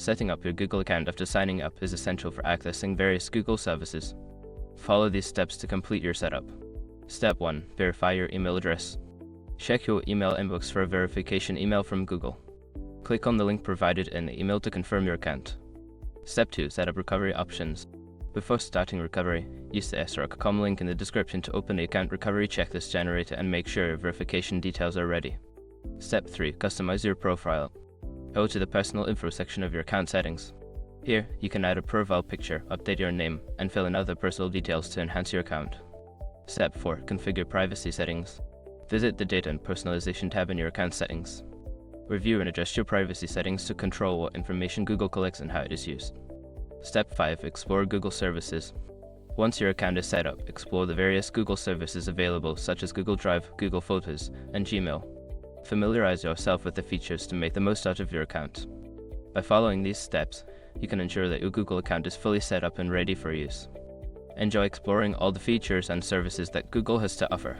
Setting up your Google account after signing up is essential for accessing various Google services. Follow these steps to complete your setup. Step 1. Verify your email address. Check your email inbox for a verification email from Google. Click on the link provided in the email to confirm your account. Step 2. Set up recovery options. Before starting recovery, use the sroc.com link in the description to open the account recovery checklist generator and make sure your verification details are ready. Step 3. Customize your profile. Go to the personal info section of your account settings. Here, you can add a profile picture, update your name, and fill in other personal details to enhance your account. Step 4. Configure privacy settings. Visit the Data and Personalization tab in your account settings. Review and adjust your privacy settings to control what information Google collects and how it is used. Step 5. Explore Google services. Once your account is set up, explore the various Google services available such as Google Drive, Google Photos, and Gmail. Familiarize yourself with the features to make the most out of your account. By following these steps, you can ensure that your Google account is fully set up and ready for use. Enjoy exploring all the features and services that Google has to offer.